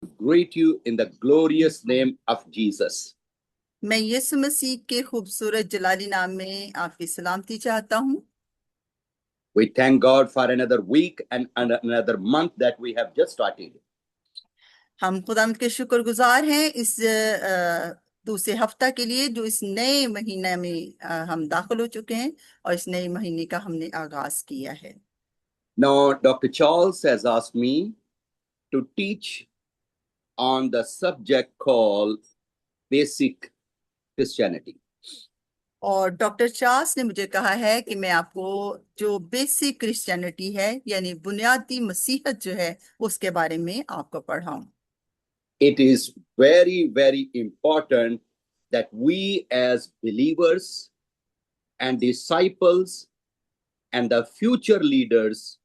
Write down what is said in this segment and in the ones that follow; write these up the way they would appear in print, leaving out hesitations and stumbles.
greet you in the glorious name of Jesus. मैं यीशु मसीह के खूबसूरत जलाली नाम में आपकी सलामती चाहता हूँ। We thank God for another week and another month that we have just started. हम खुदावंद के शुक्रगुजार हैं इस दूसरे हफ्ता के लिए जो इस नए महीने में हम दाखिल हो चुके हैं और इस नए महीने का हमने आगाज किया है। Now, Dr. Charles has asked me to teach on the subject called basic Christianity. और डॉक्टर चार्ल्स ने मुझे कहा है कि मैं आपको जो बेसिक क्रिश्चियनिटी है यानी बुनियादी मसीहत जो है उसके बारे में आपको पढ़ाऊं। It is very, very important that we as believers and disciples and the future leaders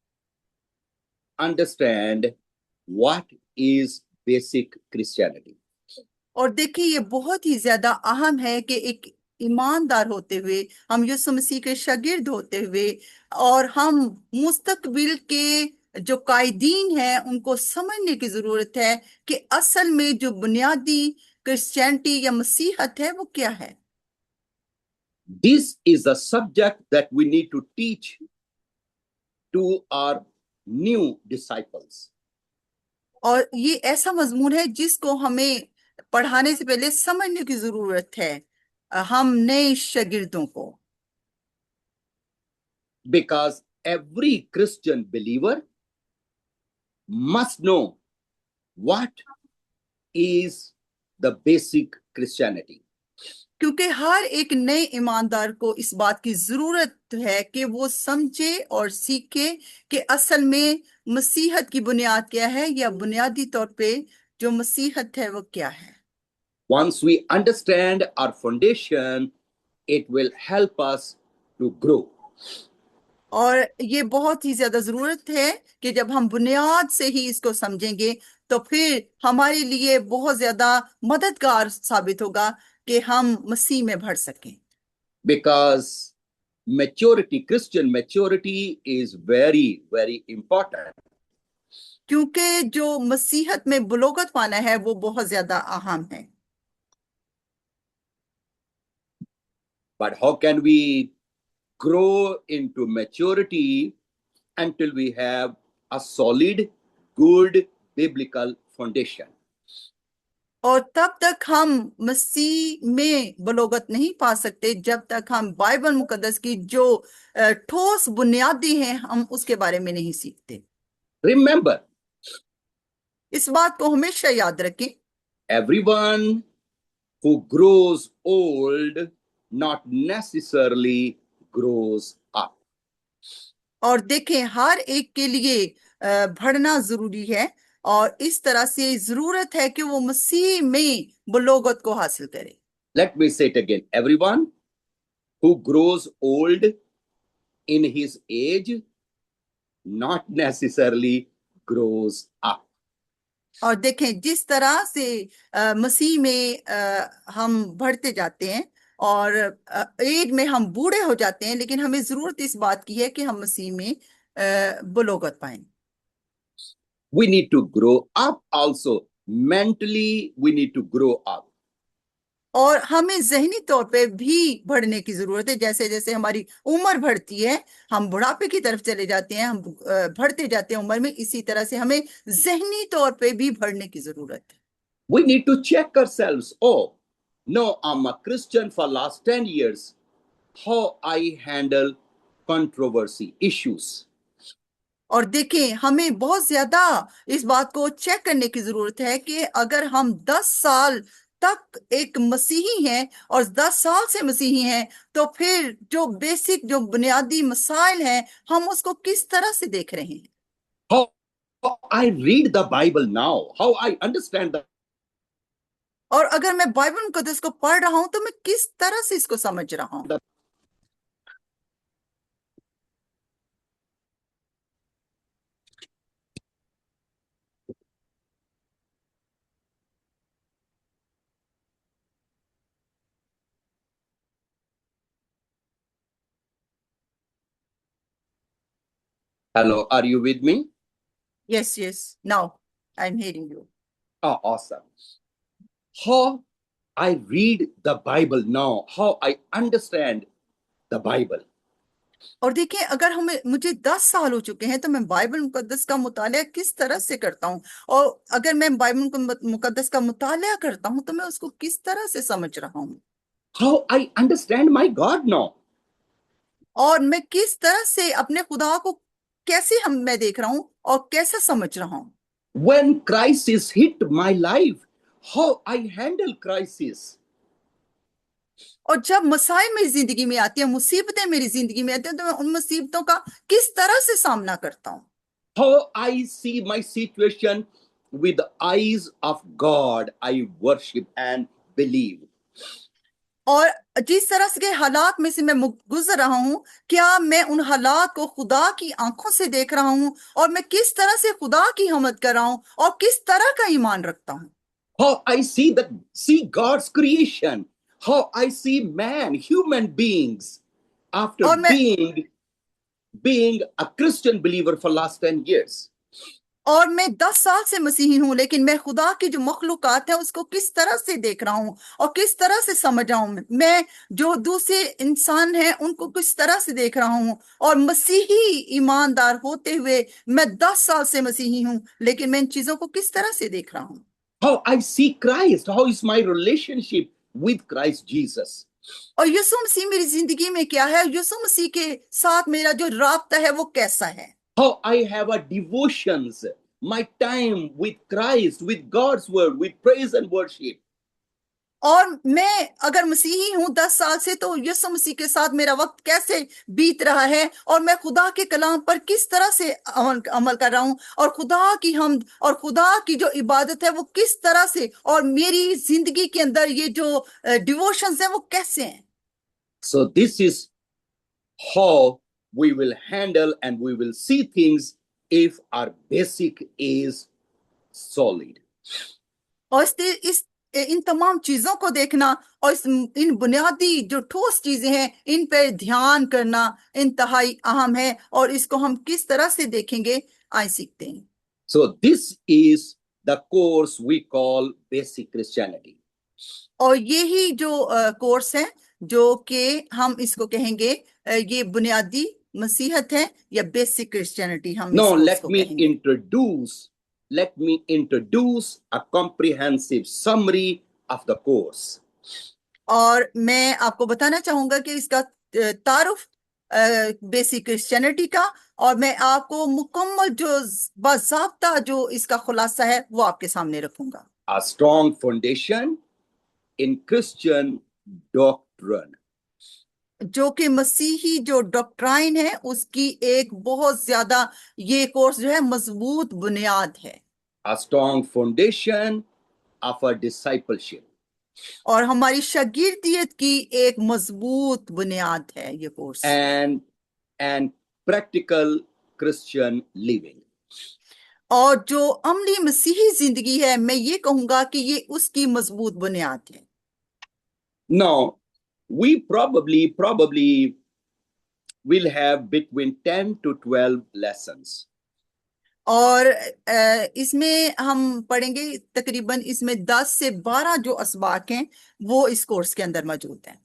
understand what is basic Christianity. और देखिए ये बहुत ही ज्यादा अहम है कि एक ईमानदार होते हुए हम यीशु मसीह के शागिर्द होते हुए और हम मुस्तकबिल के जो कायदीन हैं उनको समझने की जरूरत है कि असल में जो बुनियादी क्रिश्चियनिटी या मसीहत है वो क्या है। This is a subject that we need to teach to our new disciples. और ये ऐसा मजमून है जिसको हमें पढ़ाने से पहले समझने की जरूरत है हम नए शागिर्दों को। Because every Christian believer must know what is the basic Christianity. क्योंकि हर एक नए ईमानदार को इस बात की जरूरत है कि वो समझे और सीखे कि असल में मसीहत की बुनियाद क्या है या बुनियादी तौर पे जो मसीहत है वो क्या है। Once we understand our foundation, it will help us to grow. और ये बहुत ही ज्यादा जरूरत है कि जब हम बुनियाद से ही इसको समझेंगे तो फिर हमारे लिए बहुत ज्यादा मददगार साबित होगा कि हम मसीह में बढ़ सकें। Because maturity, Christian maturity is very, very important. क्योंकि जो मसीहत में बुलोगत पाना है वो बहुत ज्यादा अहम है। But how can we grow into maturity until we have a solid, good biblical foundation? और तब तक हम मसीह में बलोगत नहीं पा सकते जब तक हम बाइबल मुकद्दस की जो ठोस बुनियादी है हम उसके बारे में नहीं सीखते। Remember, इस बात को हमेशा याद रखें। everyone who grows old not necessarily grows up. और देखें हर एक के लिए बढ़ना जरूरी है और इस तरह से जरूरत है कि वो मसीह में बलोगत को हासिल करे। Let me say it again. Everyone who grows old in his age not necessarily grows up. और देखें जिस तरह से मसीह में हम बढ़ते जाते हैं और एज में हम बूढ़े हो जाते हैं लेकिन हमें जरूरत इस बात की है कि हम मसीह में बलोगत पाएं। We need to grow up also. Mentally, we need to grow up. और हमें जहनी तौर पे भी बढ़ने की जरूरत है। जैसे जैसे हमारी उम्र बढ़ती है हम बुढ़ापे की तरफ चले जाते हैं, हम बढ़ते जाते हैं उम्र में, इसी तरह से हमें जहनी तौर पे भी बढ़ने की जरूरत है। We need to check ourselves. Oh, no, I'm a Christian for last 10 years. How I handle controversy issues. और देखें हमें बहुत ज्यादा इस बात को चेक करने की जरूरत है कि अगर हम 10 साल तक एक मसीही हैं और 10 साल से मसीही हैं तो फिर जो बेसिक जो बुनियादी मसाइल हैं हम उसको किस तरह से देख रहे हैं। How I read the Bible now, how I understand the और अगर मैं बाइबल मुकद्दस को पढ़ रहा हूं तो मैं किस तरह से इसको समझ रहा हूं। Hello, are you with me? Yes yes now I am hearing you. Oh, awesome. How I read the Bible now, how I understand the Bible. और देखिए, अगर मुझे 10 साल हो चुके हैं तो मैं बाइबल मुकद्दस का मुतालिया किस तरह से करता हूँ, और अगर मैं बाइबल मुकद्दस का मुतालिया करता हूँ तो मैं उसको किस तरह से समझ रहा हूँ, How I understand my God now. और मैं किस तरह से अपने खुदा को कैसे मैं देख रहा हूँ और कैसे समझ रहा हूँ। When crisis hit my life, how I handle crisis. और जब मसाइल मेरी जिंदगी में आती है, मुसीबतें मेरी जिंदगी में आती हैं, तो मैं उन मुसीबतों का किस तरह से सामना करता हूँ। How I see my situation with the eyes of God, I worship and believe. और जिस तरह के हालात में से मैं गुजर रहा हूँ, क्या मैं उन हालात को खुदा की आंखों से देख रहा हूँ, और मैं किस तरह से खुदा की हमद कर रहा हूँ और किस तरह का ईमान रखता हूँ। How I see God's creation. How I see man, human beings, after और मैं being a Christian believer for last 10 years. और मैं 10 साल से मसीही हूँ, लेकिन मैं खुदा की जो मखलूकात है उसको किस तरह से देख रहा हूँ और किस तरह से समझ रहा हूँ। मैं जो दूसरे इंसान हैं उनको किस तरह से देख रहा हूँ, और मसीही ईमानदार होते हुए मैं 10 साल से मसीही हूँ, लेकिन मैं इन चीजों को किस तरह से देख रहा हूँ। How I see Christ. How is my relationship with Christ Jesus? और यीशु मसीह मेरी जिंदगी में क्या है, यीशु मसीह के साथ मेरा जो राब्ता है वो कैसा है। How I have a devotions, my time with Christ, with God's word, with praise and worship. और मैं अगर मसीही हूं 10 साल से, तो यीशु मसीह के साथ मेरा वक्त कैसे बीत रहा है, और मैं खुदा के कलाम पर किस तरह से अमल कर रहा हूं, और खुदा की हमद और खुदा की जो इबादत है वो किस तरह से, और मेरी जिंदगी के अंदर ये जो डिवोशंस हैं वो कैसे हैं। So this is how we will handle and we will see things if our basic is solid. और इस इन तमाम चीजों को देखना और इन बुनियादी जो ठोस चीजें हैं इन पर ध्यान करना इंतहाई अहम है, और इसको हम किस तरह से देखेंगे आइए सीखते हैं। So this is the course we call basic Christianity. और यही जो कोर्स है जो कि हम इसको कहेंगे ये बुनियादी मसीहत है या बेसिक क्रिश्चियनिटी, हम इस Now कोर्स को कहेंगे। let me introduce a comprehensive summary of the course. और मैं आपको बताना चाहूंगा कि इसका तारुफ बेसिक क्रिश्चियनिटी का, और मैं आपको मुकम्मल जो बाज़ाब्ता जो इसका खुलासा है वो आपके सामने रखूंगा। A strong foundation in Christian doctrine. जो कि मसीही जो डॉक्ट्राइन है उसकी एक बहुत ज्यादा, ये कोर्स जो है मजबूत बुनियाद है। A strong foundation of a discipleship. और हमारी शागिर्दियत की एक मजबूत बुनियाद है ये course. And practical Christian living. और जो अमली मसीही जिंदगी है, मैं ये कहूंगा कि ये उसकी मजबूत बुनियाद है। Now, we probably will have between 10 to 12 lessons. और इसमें हम पढ़ेंगे तकरीबन इसमें 10 से 12 जो असबाक हैं वो इस कोर्स के अंदर मौजूद हैं।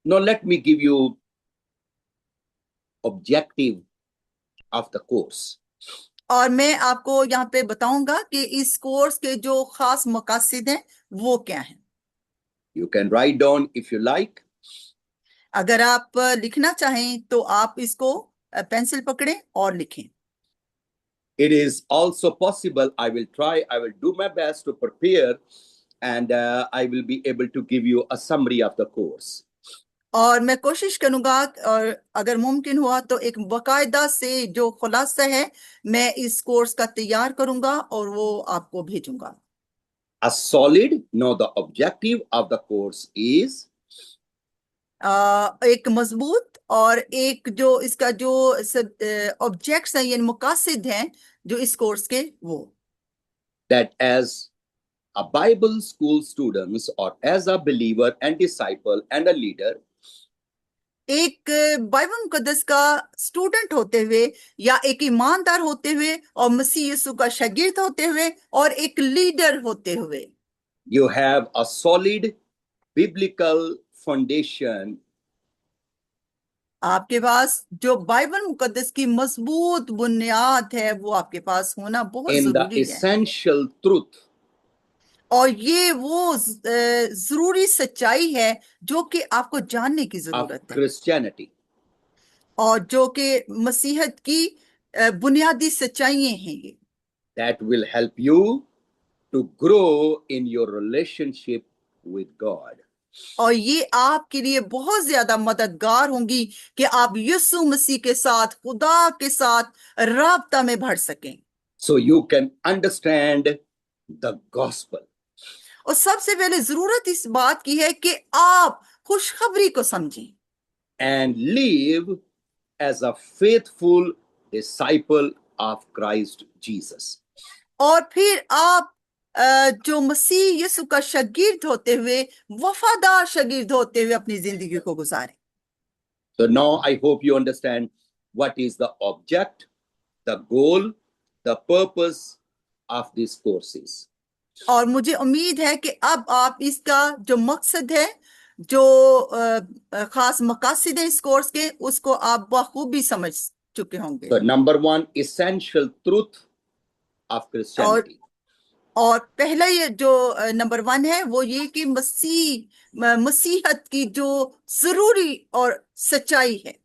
Now, let me give you objective of the course. और मैं आपको यहाँ पे बताऊंगा कि इस कोर्स के जो खास मकासद हैं वो क्या हैं। You can write down if you like. अगर आप लिखना चाहें तो आप इसको पेंसिल पकड़ें और लिखें। It is also possible. I will do my best to prepare, and I will be able to give you a summary of the course. और मैं कोशिश करूंगा, और अगर मुमकिन हुआ तो एक बाकायदा से जो खुलासा है मैं इस कोर्स का तैयार करूंगा और वो आपको भेजूंगा। A solid. Now, the objective of the course is एक मजबूत, और एक जो इसका जो ऑब्जेक्ट्स हैं यानी मकासद हैं जो इस कोर्स के, वो that as a Bible school students or as a believer and disciple and a leader, एक बाइबल मुकद्दस का स्टूडेंट होते हुए या एक ईमानदार होते हुए और मसीह यीशु का शागिर्द होते हुए और एक लीडर होते हुए You have a solid biblical foundation आपके पास जो बाइबल मुकद्दस की मजबूत बुनियाद है वो आपके पास होना बहुत in the जरूरी है। essential truth और ये वो जरूरी सच्चाई है जो कि आपको जानने की of जरूरत है Christianity और जो कि मसीहत की बुनियादी सच्चाइयां हैं ये that will help you to grow in your relationship with God. और ये आपके लिए बहुत ज्यादा मददगार होंगी कि आप यीशु मसीह के साथ खुदा के साथ राब्ता में बढ़ सकें So you can understand the gospel. और सबसे पहले जरूरत इस बात की है कि आप खुशखबरी को समझें And live as a faithful disciple of Christ Jesus. और फिर आप जो मसीह यीशु का शागिर्द होते हुए वफादार शागिर्द होते हुए अपनी जिंदगी को गुजारें। So now I hope you understand what is the object, the goal, the purpose of these courses. और मुझे उम्मीद है कि अब आप इसका जो मकसद है जो खास मकासद है इस कोर्स के उसको आप बखूबी समझ चुके होंगे। So number one, essential truth of Christianity. और पहला ये जो नंबर वन है वो ये कि मसीहत की जो जरूरी और सच्चाई है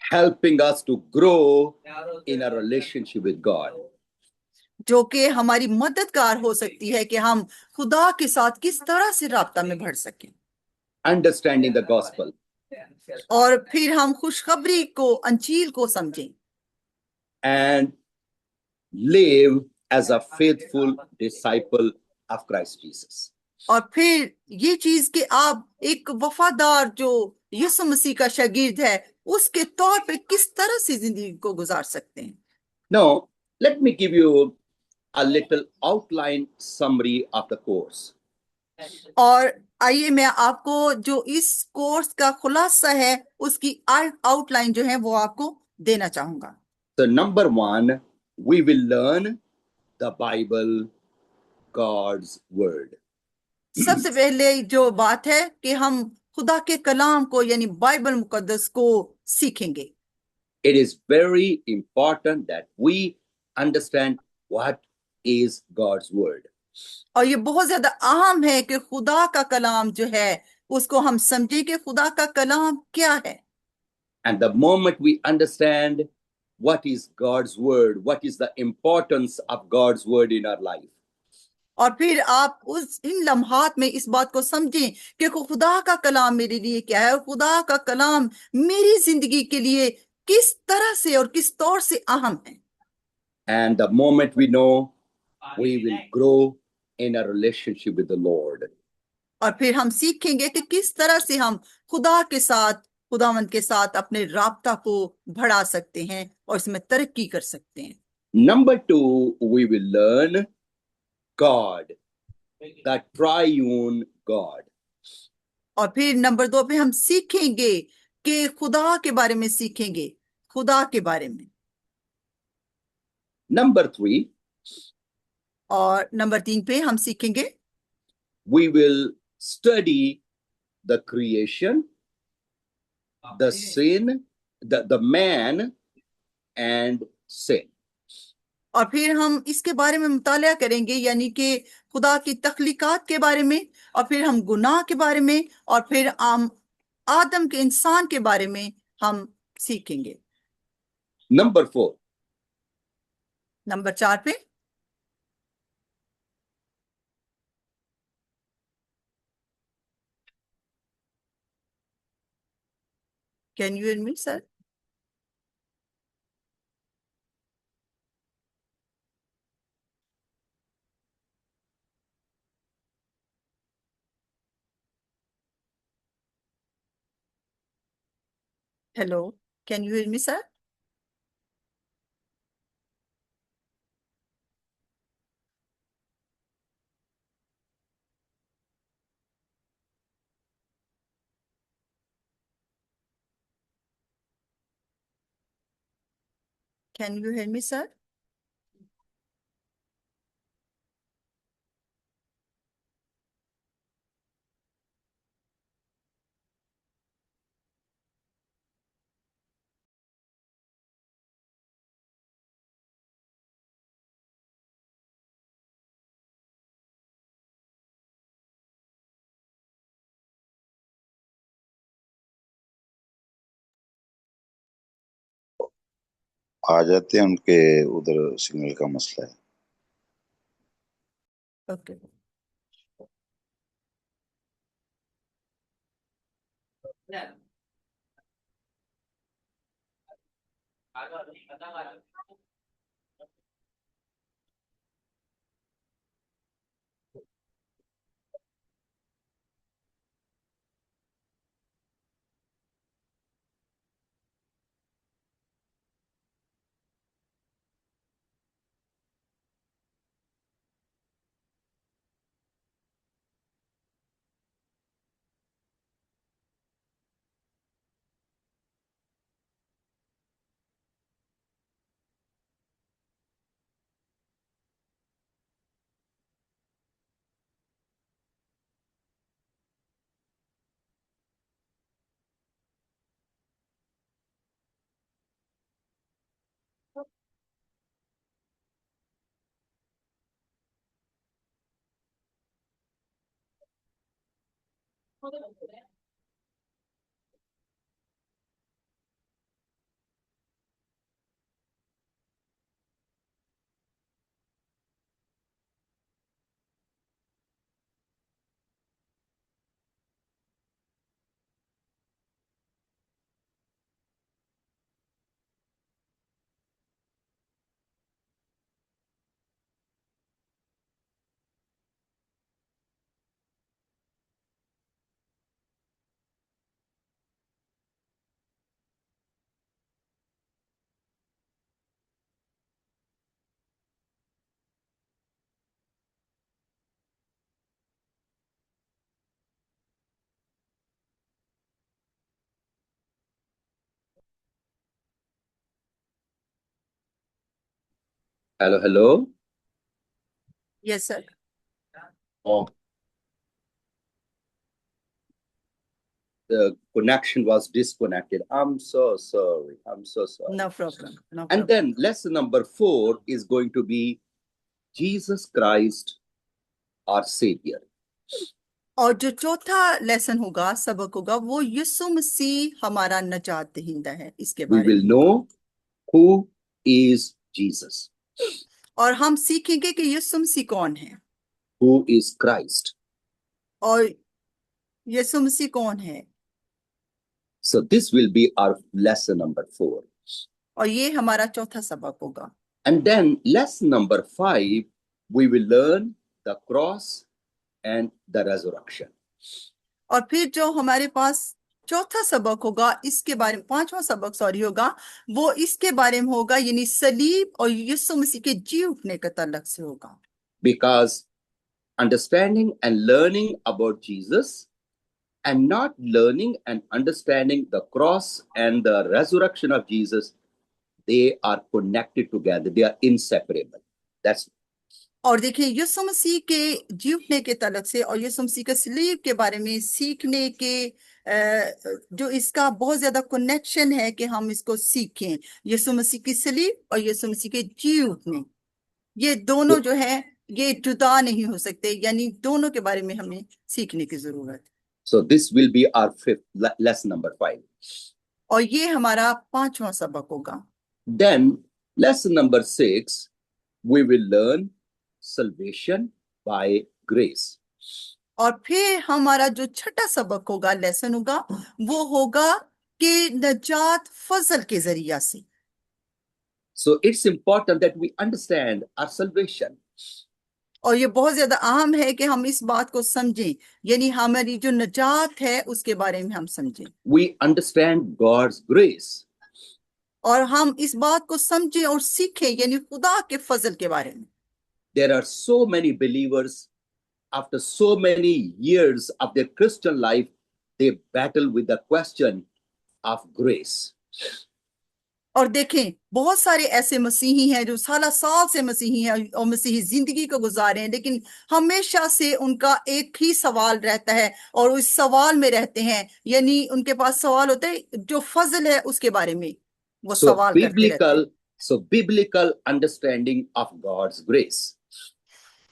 Helping us to grow in a relationship with God. जो कि हमारी मददगार हो सकती है कि हम खुदा के साथ किस तरह से राब्ता में बढ़ सकें Understanding the gospel. और फिर हम खुशखबरी को अंजील को समझें And live as a faithful disciple of Christ Jesus. और फिर ये चीज कि आप एक वफादार जो यीशु मसीह का शागिर्द है उसके तौर पे किस तरह से जिंदगी को गुजार सकते हैं। Now, let me give you a little outline summary of the course. और आइए मैं आपको जो इस कोर्स का खुलासा है उसकी आउटलाइन जो है वो आपको देना चाहूंगा। So, number one, we will learn the Bible, God's word. सबसे पहले जो बात है कि हम खुदा के कलाम को यानी बाइबल मुकद्दस को सीखेंगे। It is very important that we understand what is God's word. और ये बहुत ज्यादा अहम है कि खुदा का कलाम जो है उसको हम समझें कि खुदा का कलाम क्या है। And the moment we understand what is God's word, what is the importance of God's word in our life, और फिर आप उस इन लम्हात में इस बात को समझें कि खुदा का कलाम मेरे लिए क्या है और खुदा का कलाम मेरी जिंदगी के लिए किस तरह से और किस तौर से अहम है। and the moment we know, we will grow in a relationship with the Lord. और फिर हम सीखेंगे कि किस तरह से हम खुदा के साथ खुदावंद के साथ अपने राब्ता को बढ़ा सकते हैं और इसमें तरक्की कर सकते हैं। Number two, we will learn God, the triune God. और फिर नंबर दो पे हम सीखेंगे कि खुदा के बारे में सीखेंगे खुदा के बारे में। Number three, और नंबर तीन पे हम सीखेंगे we will study the creation, the sin, the man, and sin. और फिर हम इसके बारे में मुताला करेंगे यानी कि खुदा की तख्लीकात के बारे में और फिर हम गुनाह के बारे में और फिर हम आदम के इंसान के बारे में हम सीखेंगे। Number four, नंबर चार पे can you admit sir? Hello, can you hear me सर? Can you hear me, sir? आ जाते हैं, उनके उधर सिग्नल का मसला है। Okay. Hello, hello. Yes, sir. Oh, the connection was disconnected. I'm so sorry. I'm so sorry. No problem. No And problem. then lesson number 4 is going to be Jesus Christ, our Savior. और जो चौथा lesson होगा, सबक होगा, वो यीशु मसीह हमारा नजात दहिंदा है, इसके We बारे will में। know who is Jesus, और हम सीखेंगे कि यीशु मसीह कौन है who is Christ. और यीशु मसीह कौन है। So this will be our lesson number 4. और ये हमारा चौथा सबक होगा। And then lesson number 5, we will learn the cross and the resurrection. और फिर जो हमारे पास चौथा सबक होगा, इसके बारे में, पांचवा सबक सॉरी होगा, वो इसके बारे में होगा, यानी सलीब और यीशु मसीह के जी उठने के ताल्लुक से होगा। Because understanding and learning about Jesus and not learning and understanding the cross and the resurrection of Jesus, they are connected together. They are inseparable. That's और देखिए, यीशु मसीह के जी उठने के ताल्लुक से और यीशु मसीह के सलीब के बारे में सीखने के जो इसका बहुत ज्यादा कनेक्शन है कि हम इसको सीखें, यीशु मसीह की सलीब और यीशु मसीह के जी उठने, ये दोनों जो है ये जुदा नहीं हो सकते, यानी दोनों के बारे में हमें सीखने की जरूरत है। so. This will be our lesson number 5. और ये हमारा पांचवा सबक होगा। Then lesson number 6, we will learn salvation by grace. और फिर हमारा जो छठा सबक होगा, लेसन होगा, वो होगा कि नजात फजल के जरिया से। So it's important that we understand our salvation. और ये बहुत ज्यादा अहम है कि हम इस बात को समझें, यानी हमारी जो नजात है उसके बारे में हम समझें, We understand God's grace. और हम इस बात को समझें और सीखें, यानी खुदा के फजल के बारे में। There are so many believers, after so many years of their Christian life, they battle with the question of grace. और देखें, बहुत सारे ऐसे मसीही हैं जो साल साल से मसीही हैं और मसीही जिंदगी को गुजारे हैं, लेकिन हमेशा से उनका एक ही सवाल रहता है और उस सवाल में रहते हैं, यानी उनके पास सवाल होता है जो फजल है उसके बारे में वो So सवाल करते रहते हैं। biblical understanding of God's grace.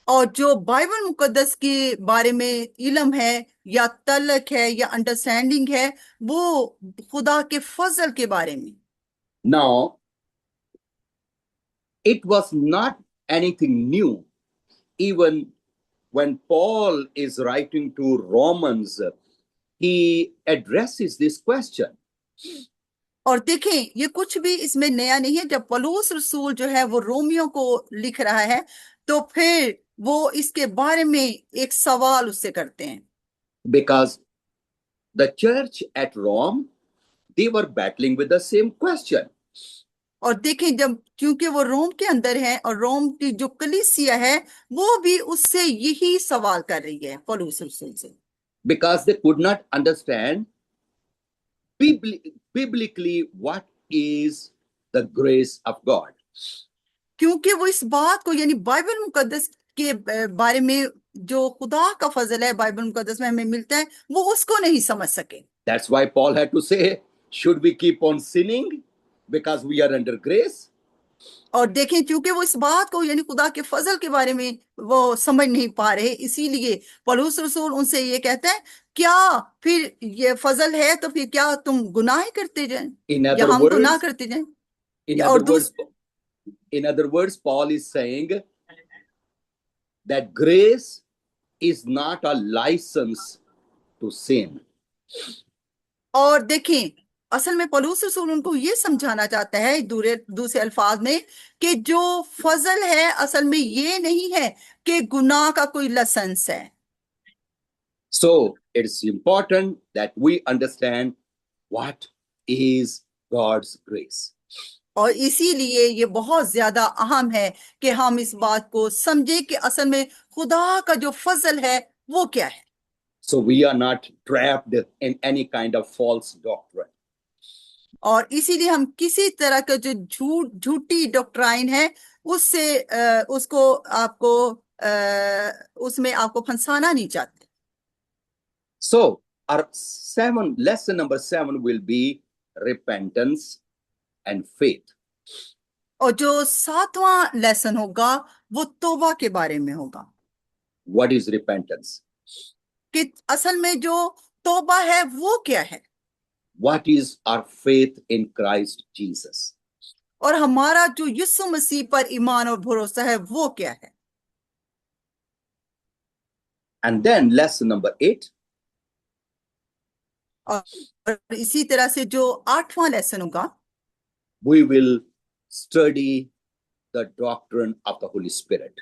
और जो बाइबल मुकद्दस के बारे में इल्म है या तलक है या अंडरस्टैंडिंग है, वो खुदा के फजल के बारे में। Now, it was not anything new. Even when Paul is writing to Romans, he addresses this question. और देखें, ये कुछ भी इसमें नया नहीं है। जब पौलुस रसूल जो है वो रोमियो को लिख रहा है, तो फिर वो इसके बारे में एक सवाल उससे करते हैं। Because the church at Rome, they were battling with the same question. और देखें, जब क्योंकि वो रोम के अंदर है और रोम की जो कलीसिया है वो भी उससे यही सवाल कर रही है पौलुस रसूल से। Because they could not understand biblically what is the grace of God. क्योंकि वो इस बात को, यानी बाइबल मुकद्दस के बारे में जो खुदा का फजल है बाइबल मुकद्दस में हमें मिलता है, वो उसको नहीं समझ सके। That's why Paul had to say, should we keep on sinning because we are under grace? और देखें, क्योंकि वो इस बात को, यानी खुदा के फजल के बारे में वो समझ नहीं पा रहे, इसीलिए पौलुस रसूल उनसे ये कहता है, क्या फिर ये फजल है तो फिर क्या तुम गुनाह करते जाएं In या other हम गुनाह words, करते जाएं? in और other words, Paul is saying that grace is not a license to sin. और देखें, असल में पौलुस रसूल उनको ये समझाना चाहता है दूसरे अल्फाज में कि जो फजल है असल में ये नहीं है कि गुनाह का कोई लाइसेंस है। So it's important that we understand what is God's grace. और इसीलिए ये बहुत ज्यादा अहम है कि हम इस बात को समझें कि असल में खुदा का जो फजल है वो क्या है। So we are not trapped in any kind of false doctrine. और इसीलिए हम किसी तरह का जो झूठी डॉक्ट्राइन है उससे उसको आपको उसमें आपको फंसाना नहीं चाहते। So our lesson number 7 will be repentance and faith. और जो 7वां लेसन होगा वो तौबा के बारे में होगा। What is repentance? कि असल में जो तौबा है वो क्या है, What is our faith in Christ Jesus? और हमारा जो यीशु मसीह पर ईमान और भरोसा है वो क्या है। And then lesson number 8. और इसी तरह से जो 8वां लेसन होगा, we will study the doctrine of the Holy Spirit.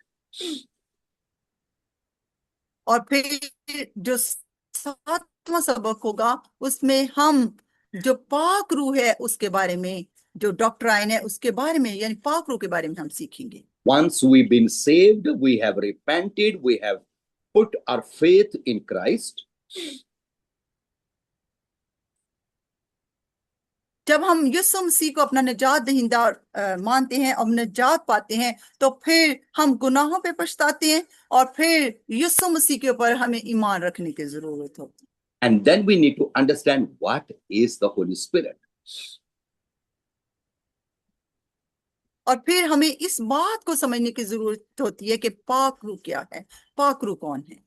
और फिर जो 7वां सबक होगा उसमें हम जो पाक रूह है उसके बारे में, जो डॉक्ट्राइन है उसके बारे में, यानी पाक रूह के बारे में हम सीखेंगे। Once we've been saved, we have repented, we have put our faith in Christ. जब हम यीशु मसीह को अपना निजात दहिंदा मानते हैं और निजात पाते हैं, तो फिर हम गुनाहों पे पछताते हैं और फिर यीशु मसीह के ऊपर हमें ईमान रखने की जरूरत होती है। And then we need to understand what is the Holy Spirit. और फिर हमें इस बात को समझने की जरूरत होती है कि पाक रूह क्या है, पाक रूह कौन है।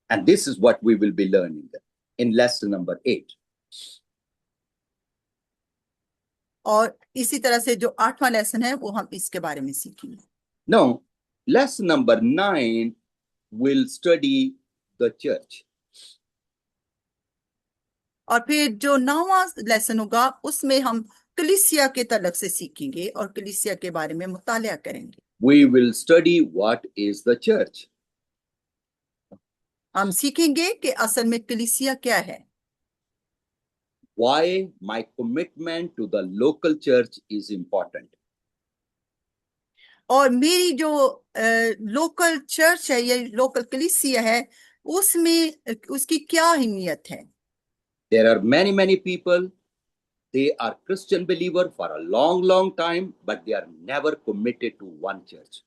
And this is what we will be learning in lesson number 8. और इसी तरह से जो 8वां लेसन है वो हम इसके बारे में सीखेंगे। Now, lesson number 9 will study the church. और फिर जो 9वां लेसन होगा उसमें हम कलीसिया के तलक से सीखेंगे और कलीसिया के बारे में मुतालिया करेंगे। We will study what is the church. हम सीखेंगे कि असल में कलीसिया क्या है, Why my commitment to the local church is important. और मेरी जो लोकल चर्च है या लोकल कलीसिया है उसमें उसकी क्या अहमियत है। There are many people, they are Christian believer for a long, long time, but they are never committed to one church.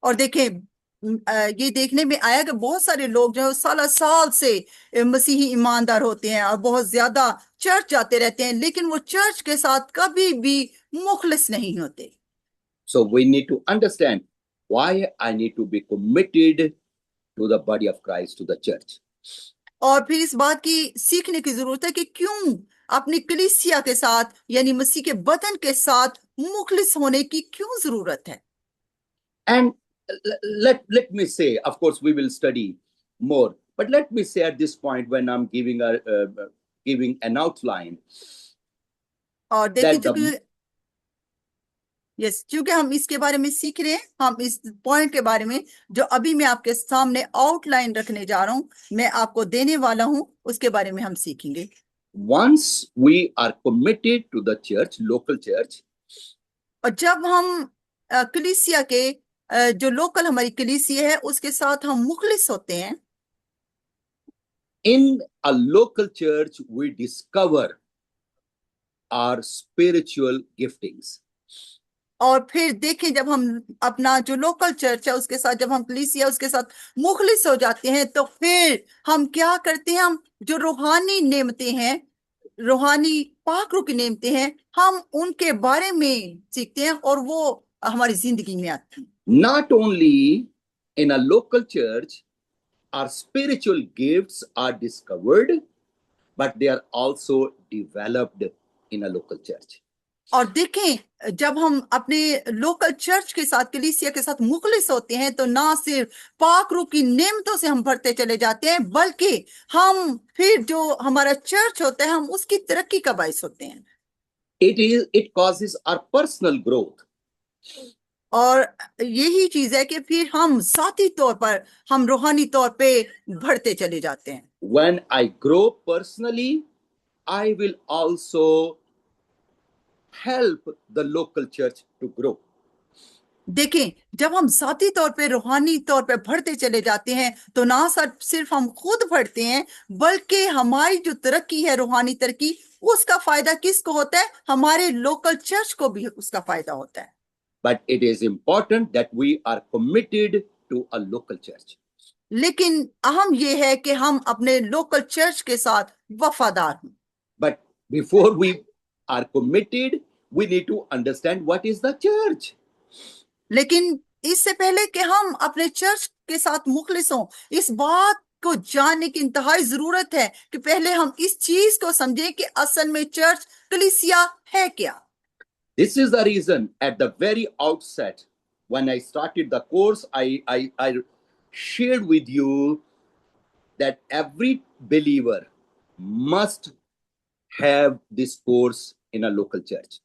और देखें ये देखने में आया कि बहुत सारे लोग जो साल साल से मसीही ईमानदार होते हैं और बहुत ज्यादा चर्च जाते रहते हैं, लेकिन वो चर्च के साथ कभी भी मुखलिस नहीं होते। So we need to understand why I need to be committed to the body of Christ, to the church. और फिर इस बात की सीखने की जरूरत है कि क्यों अपनी कलीसिया के साथ यानी मसीह के बदन के साथ मुखलिस होने की क्यों जरूरत है। And let me say, of course we will study more, but let me say at this point when I'm giving an outline और देखिए that the क्योंकि हम इसके बारे में सीख रहे हैं, हम इस पॉइंट के बारे में जो अभी मैं आपके सामने आउटलाइन रखने जा रहा हूं, मैं आपको देने वाला हूं, उसके बारे में हम सीखेंगे। once we are committed to the church, local church, और जब हम कलीसिया के जो लोकल हमारी कलीसिया है उसके साथ हम मुखलिस होते हैं, in a local church we discover our spiritual giftings. और फिर देखें जब हम अपना जो लोकल चर्च है उसके साथ, जब हम कलीसिया उसके साथ मुखलिस हो जाते हैं, तो फिर हम क्या करते हैं, हम जो रूहानी नेमतें हैं, रूहानी पाकरू की नेमतें हैं, हम उनके बारे में सीखते हैं और वो हमारी जिंदगी में आती हैं। Not only in a local church our spiritual gifts are discovered, but they are also developed in a local church. और देखें जब हम अपने लोकल चर्च के साथ, कलीसिया के साथ मुखलिस होते हैं, तो ना सिर्फ पाक रूह की नेमतों से हम भरते चले जाते हैं, बल्कि हम फिर जो हमारा चर्च होता है हम उसकी तरक्की का बायस होते हैं। It causes our personal growth. और यही चीज है कि फिर हम साथी तौर पर, हम रूहानी तौर पे बढ़ते चले जाते हैं। When I grow personally, I will also help the local church to grow. देखें जब हम साथी तौर पे, रूहानी तौर पे बढ़ते चले जाते हैं, तो ना सिर्फ हम खुद बढ़ते हैं, बल्कि हमारी जो तरक्की है, रूहानी तरक्की, उसका फायदा किसको होता है? हमारे लोकल चर्च को भी उसका फायदा होता है। But it is important that we are committed to a local church. लेकिन अहम यह है कि हम अपने लोकल चर्च के साथ वफादार हों। But before we are committed, we need to understand what is the church. लेकिन इससे पहले कि हम अपने चर्च के साथ मुखलिस हों, इस बात को जानने की इंतहाई जरूरत है कि पहले हम इस चीज को समझें कि असल में चर्च, कलीसिया है क्या। This is the reason at the very outset, when I started the course, I shared with you that every believer must have this course in a local church.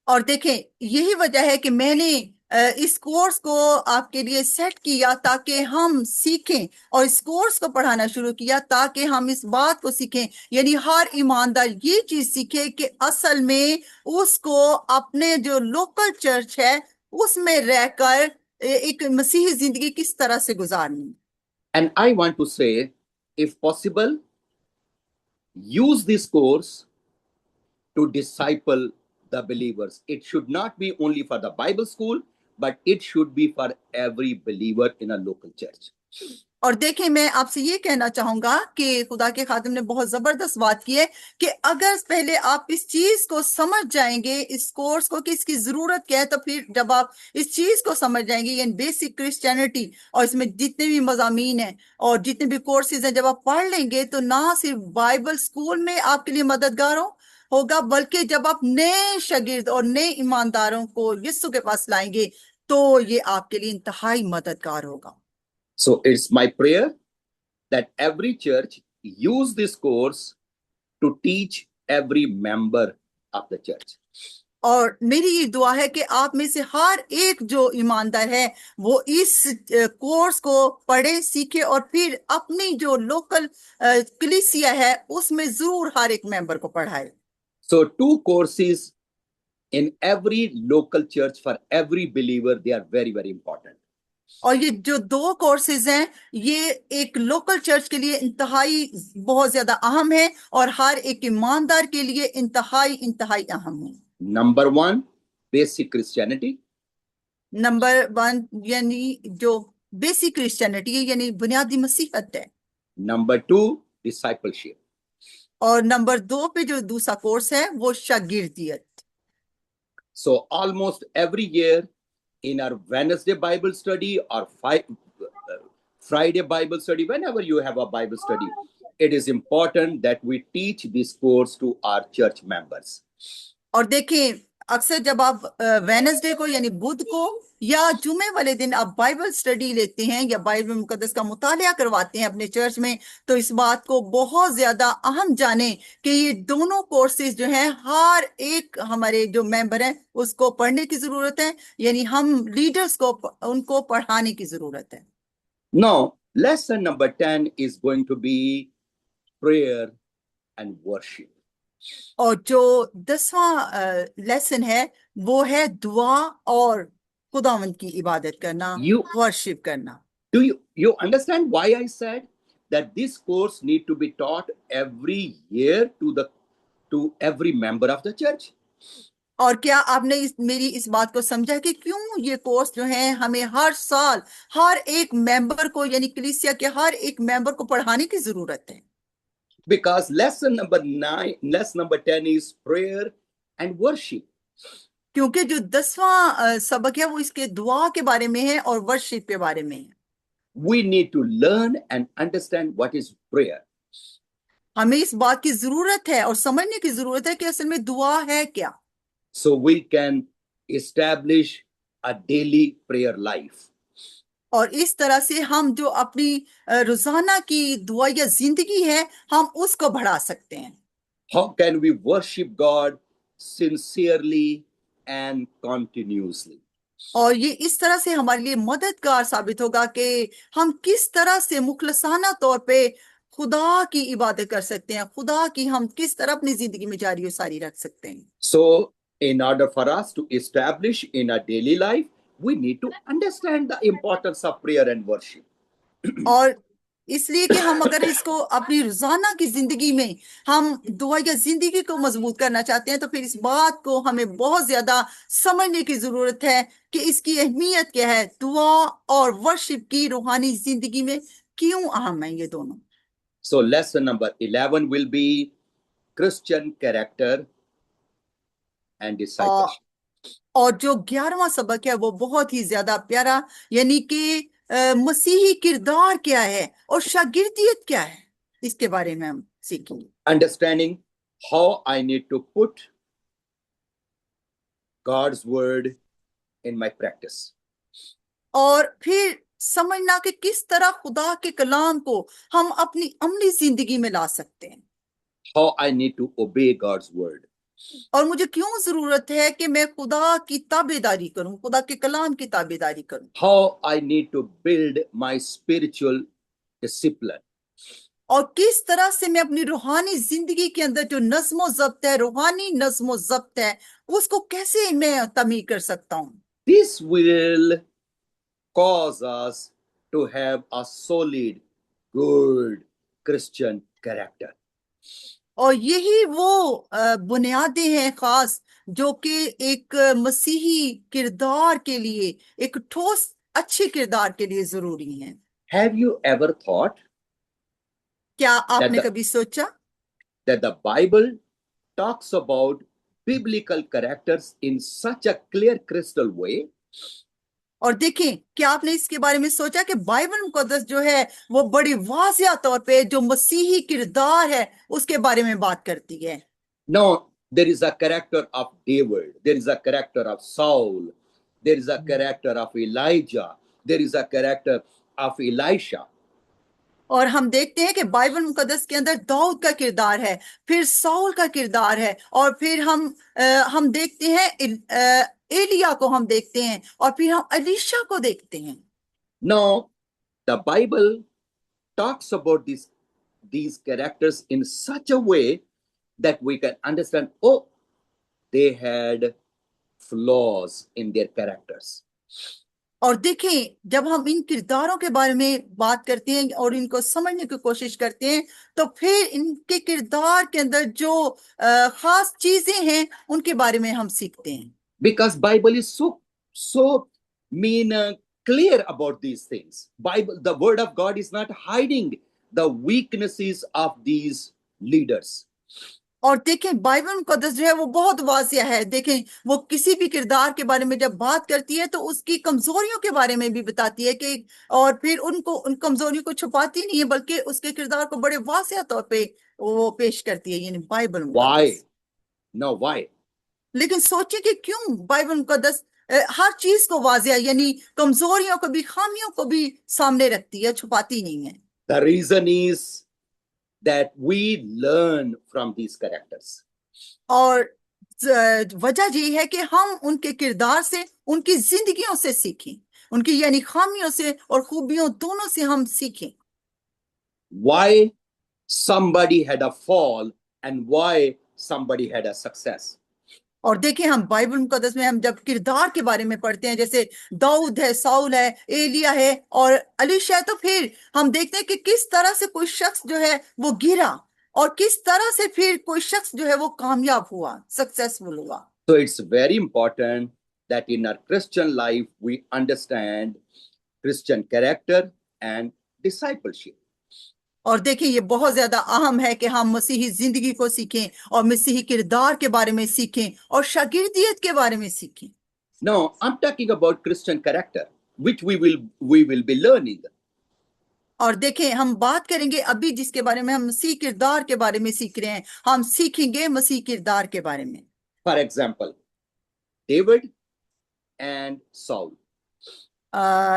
और देखें यही वजह है कि मैंने इस कोर्स को आपके लिए सेट किया ताकि हम सीखें, और इस कोर्स को पढ़ाना शुरू किया ताकि हम इस बात को सीखें, यानी हर ईमानदार ये चीज सीखे कि असल में उसको अपने जो लोकल चर्च है उसमें रहकर एक मसीही जिंदगी किस तरह से गुजारनी। And I want to say, if possible, use this course to disciple the believers. It should not be only for the Bible school, but it should be for every believer in a local church. और देखें मैं आपसे ये कहना चाहूंगा कि खुदा के खादिम ने बहुत जबरदस्त बात की है कि अगर पहले आप इस चीज को समझ जाएंगे, इस कोर्स को, कि इसकी जरूरत क्या है, तो फिर जब आप इस चीज को समझ जाएंगे, यानी बेसिक क्रिश्चियनिटी, और इसमें जितने भी मजामीन हैं और जितने भी कोर्सेज हैं, जब आप पढ़ लेंगे, तो ना सिर्फ बाइबल स्कूल में आपके लिए मददगार होगा, बल्कि जब आप नए शागिर्द और नए ईमानदारों को यीशु के पास लाएंगे, तो ये आपके लिए इंतहाई मददगार होगा। So it's my prayer that every church use this course to teach every member of the church. और मेरी ये दुआ है कि आप में से हर एक जो ईमानदार है वो इस कोर्स को पढ़े, सीखे और फिर अपनी जो लोकल कलीसिया है उसमें जरूर हर एक मेंबर को पढ़ाए। So 2 courses in every local church for every believer, they are very, very important. और ये जो दो कोर्सेज हैं, ये एक लोकल चर्च के लिए इंतहाई बहुत ज्यादा अहम है और हर एक ईमानदार के लिए इंतहाई इंतहाई अहम है। Number one, basic Christianity. Number one यानी जो बेसिक क्रिश्चियनिटी है, यानी बुनियादी मसीहत है। Number two, discipleship. और नंबर दो पे जो दूसरा कोर्स है वो शागिर्दियत। So almost every year in our Wednesday Bible study or Friday Bible study, whenever you have a Bible study, it is important that we teach this course to our church members. और देखें, अक्सर जब आप Wednesday को यानी बुध को या जुमे वाले दिन आप बाइबल स्टडी लेते हैं या बाइबल मुकद्दस का मुतालिया करवाते हैं अपने चर्च में, तो इस बात को बहुत ज्यादा अहम जाने कि ये दोनों कोर्सेज जो हैं हर एक हमारे जो मेंबर हैं उसको पढ़ने की जरूरत है, यानी हम लीडर्स को उनको पढ़ाने की जरूरत है। Now, lesson number 10 is going to be prayer and worship. और जो 10वां लेसन है वो है दुआ और खुदावंद की इबादत करना, वर्शिप करना। Do you understand why I said that this course need to be taught every year to every member of the church? और क्या आपने मेरी इस बात को समझा कि क्यों ये कोर्स जो है हमें हर साल हर एक मेंबर को यानी कलीसिया के हर एक मेंबर को पढ़ाने की जरूरत है? Because lesson number 10 is prayer and worship. क्योंकि जो 10वां सबक है वो इसके दुआ के बारे में है और वर्शिप के बारे में है। We need to learn and understand what is prayer. हमें इस बात की जरूरत है और समझने की जरूरत है कि असल में दुआ है क्या, so we can establish a daily prayer life. और इस तरह से हम जो अपनी रोजाना की दुआ या जिंदगी है हम उसको बढ़ा सकते हैं। How can we worship God sincerely and continuously? और ये इस तरह से हमारे लिए मददगार साबित होगा कि हम किस तरह से मुखलसाना तौर पे खुदा की इबादत कर सकते हैं, खुदा की हम किस तरह अपनी जिंदगी में जारी और सारी रख सकते हैं। So, in order for us to establish in our daily life, we need to understand the importance of prayer and worship. और इसलिए कि हम अगर इसको अपनी रोजाना की जिंदगी में हम दुआ या जिंदगी को मजबूत करना चाहते हैं तो फिर इस बात को हमें बहुत ज्यादा समझने की जरूरत है कि इसकी अहमियत क्या है, दुआ और वर्शिप की रूहानी जिंदगी में क्यों अहम है ये दोनों। So lesson number 11 will be Christian character and discipleship. और जो 11वां सबक है वो बहुत ही ज्यादा प्यारा, यानी कि मसीही किरदार क्या है और शागिर्दियत क्या है, इसके बारे में हम सीखेंगे। Understanding how I need to put God's word in my practice. और फिर समझना कि किस तरह खुदा के कलाम को हम अपनी अमली जिंदगी में ला सकते हैं। How I need to obey God's word. और मुझे क्यों जरूरत है कि मैं खुदा की ताबेदारी करूं, खुदा के कलाम की ताबेदारी करूं। How I need to build my spiritual discipline. और किस तरह से मैं अपनी रूहानी जिंदगी के अंदर जो नज्मो जब्त है, रूहानी नज्मो जब्त है, उसको कैसे मैं तमीर कर सकता हूं। This will cause us to have a solid, good Christian character. और यही वो बुनियादें हैं खास जो कि एक मसीही किरदार के लिए, एक ठोस अच्छे किरदार के लिए जरूरी हैं। Have you ever thought क्या आपने कभी सोचा that the Bible talks about biblical characters in such a clear, crystal way? और देखें, क्या आपने इसके बारे में सोचा कि बाइबल मुकद्दस जो है वो बड़ी वाज़िया तौर पे जो मसीही किरदार है उसके बारे में बात करती है। No, there is a character of David, there is a character of Saul, there is a character of Elijah, there is a character of Elisha. और हम देखते हैं कि बाइबल मुकद्दस के अंदर दाऊद का किरदार है, फिर साउल का किरदार है, और फिर हम देखते हैं एलिया को हम देखते हैं, और फिर हम एलीशा को देखते हैं। Now, the Bible talks about these characters in such a way that we can understand, oh, they had flaws in their characters. और देखें, जब हम इन किरदारों के बारे में बात करते हैं और इनको समझने की कोशिश करते हैं, तो फिर इनके किरदार के अंदर जो खास चीजें हैं उनके बारे में हम सीखते हैं। Because Bible is so mean clear about these things. Bible, the word of God is not hiding the weaknesses of these leaders. और देखें, बाइबल मुकद्दस जो है वो बहुत वाज़िया है। देखें, वो किसी भी किरदार के बारे में जब बात करती है तो उसकी कमजोरियों के बारे में भी बताती है कि, और फिर उनको, उन कमजोरियों को छुपाती नहीं है, बल्कि उसके किरदार को बड़े वाज़िया तौर पे वो पेश करती है, यानी बाइबल Why? मुकद्दस। No, why? लेकिन सोचिए कि क्यों बाइबल मुकद्दस हर चीज को वाज़िया, यानी कमजोरियों को भी, खामियों को भी सामने रखती है, छुपाती नहीं है। The reason is that we learn from these characters. और वजह यही है कि हम उनके किरदार से, उनकी जिंदगियों से सीखें, उनकी यानी खामियों से और खूबियों दोनों से हम सीखें। Why somebody had a fall and why somebody had a success. और देखें, हम बाइबल मुकद्दस में हम जब किरदार के बारे में पढ़ते हैं, जैसे दाऊद है, साउल है, एलिया है और अलीशा है, तो फिर हम देखते हैं कि किस तरह से कोई शख्स जो है वो गिरा और किस तरह से फिर कोई शख्स जो है वो कामयाब हुआ, सक्सेसफुल हुआ। So it's very important that in our Christian life we understand Christian character and discipleship. और देखिए, ये बहुत ज्यादा अहम है कि हम मसीही जिंदगी को सीखें और मसीही किरदार के बारे में सीखें और शागिर्दियत के बारे में सीखें। Now I'm talking about Christian character, which we will be learning. और देखें, हम बात करेंगे अभी जिसके बारे में हम मसीह किरदार के बारे में सीख रहे हैं, हम सीखेंगे मसीह किरदार के बारे में। For example, David and Saul.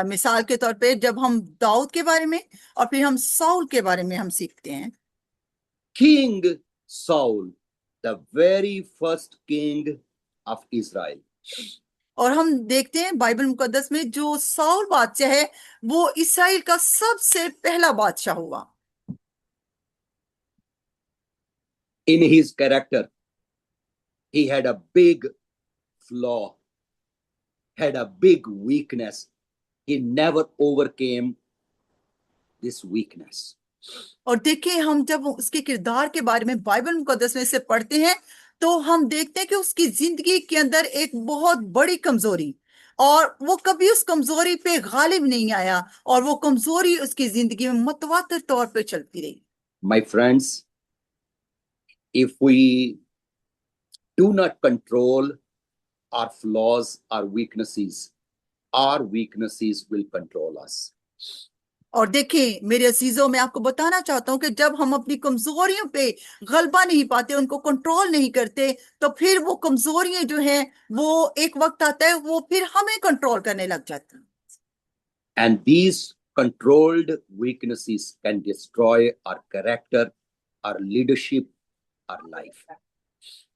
मिसाल के तौर पे जब हम दाऊद के बारे में और फिर हम साउल के बारे में हम सीखते हैं। King Saul, the very first king of Israel. और हम देखते हैं बाइबल मुकद्दस में जो साउल बादशाह है वो इसराइल का सबसे पहला बादशाह हुआ। In his character, he had a big flaw, had a big weakness. He never overcame this weakness. और देखिए, हम जब उसके किरदार के बारे में बाइबल मुकद्दस में से पढ़ते हैं तो हम देखते हैं कि उसकी जिंदगी के अंदर एक बहुत बड़ी कमजोरी, और वो कभी उस कमजोरी पे गालिब नहीं आया और वो कमजोरी उसकी जिंदगी में मुतवातिर तौर पे चलती रही। My friends, if we do not control our flaws, our weaknesses will control us. और देखिए मेरे अजीजों, मैं आपको बताना चाहता हूं कि जब हम अपनी कमजोरियों पे गलबा नहीं पाते, उनको कंट्रोल नहीं करते, तो फिर वो कमजोरियां जो हैं वो एक वक्त आता है वो फिर हमें कंट्रोल करने लग जाती हैं। And these controlled weaknesses can destroy our character, our leadership, our life.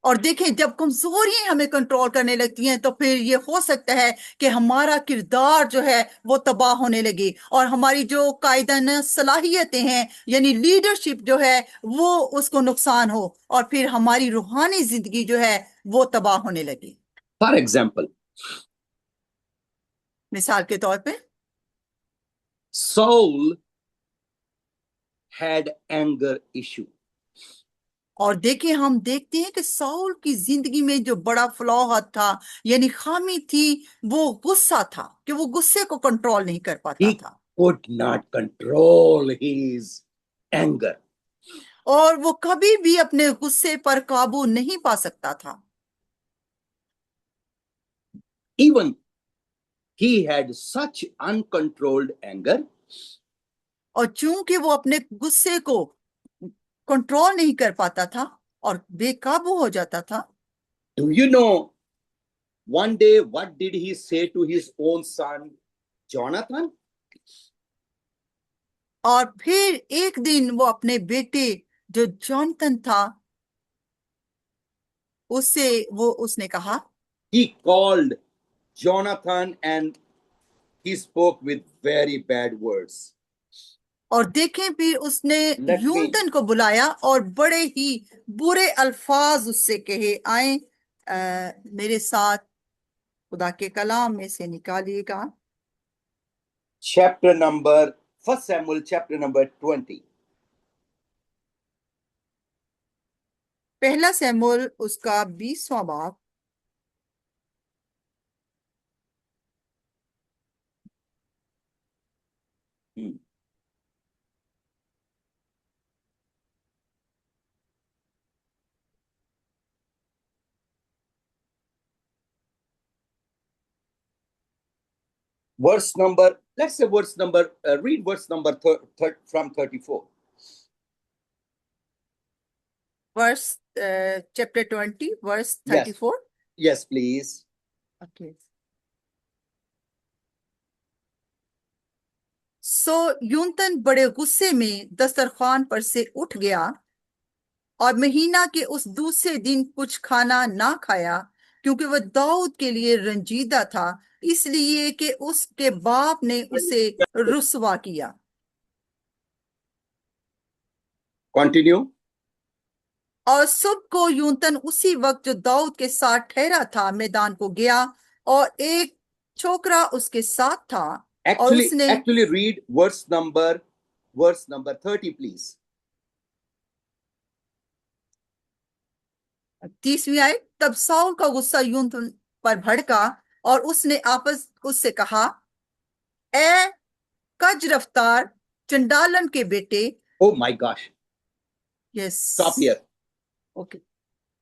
और देखें, जब कमजोरियां हमें कंट्रोल करने लगती हैं तो फिर ये हो सकता है कि हमारा किरदार जो है वो तबाह होने लगे और हमारी जो कायदाना सलाहियतें हैं, यानी लीडरशिप जो है, वो उसको नुकसान हो और फिर हमारी रूहानी जिंदगी जो है वो तबाह होने लगे। For example, मिसाल के तौर पे Saul had anger issue. और देखिए, हम देखते हैं कि साउल की जिंदगी में जो बड़ा फ्लॉ था, यानी खामी थी, वो गुस्सा था कि वो गुस्से को कंट्रोल नहीं कर पाता He था could not control his anger. और वो कभी भी अपने गुस्से पर काबू नहीं पा सकता था। Even he had such uncontrolled anger. और चूंकि वो अपने गुस्से को कंट्रोल नहीं कर पाता था और बेकाबू हो जाता था, Do you know one day what did he say to his own son Jonathan? और फिर एक दिन वो अपने बेटे जो जॉनथन था उसने कहा, He called Jonathan and he spoke with very bad words. और देखें, फिर उसने Let me- यूनतन को बुलाया और बड़े ही बुरे अल्फाज उससे कहे, आए मेरे साथ खुदा के कलाम में से निकालिएगा। chapter number 1 Samuel chapter number 20. पहला सैमुअल उसका 20वां बाब। Verse number, let's say verse number, read verse number from 34. Verse chapter 20, verse Yes. 34. Yes, please. Okay. सो यूनतन बड़े गुस्से में दस्तरखान पर से उठ गया और महीना के उस दूसरे दिन कुछ खाना ना खाया, क्योंकि वह दाऊद के लिए रंजीदा था, इसलिए कि उसके बाप ने उसे रुसवा किया। Continue. और सुबह को यूनतन उसी वक्त जो दाऊद के साथ ठहरा था मैदान को गया, और एक छोकरा उसके साथ था। और Actually read verse number 30, please. 30वीं आयत। तब साउल का गुस्सा यूनतन पर भड़का और उसने आपस उससे कहा, ए कज रफ्तार चंडालन के बेटे। Oh my gosh. Yes, Stop here. Okay.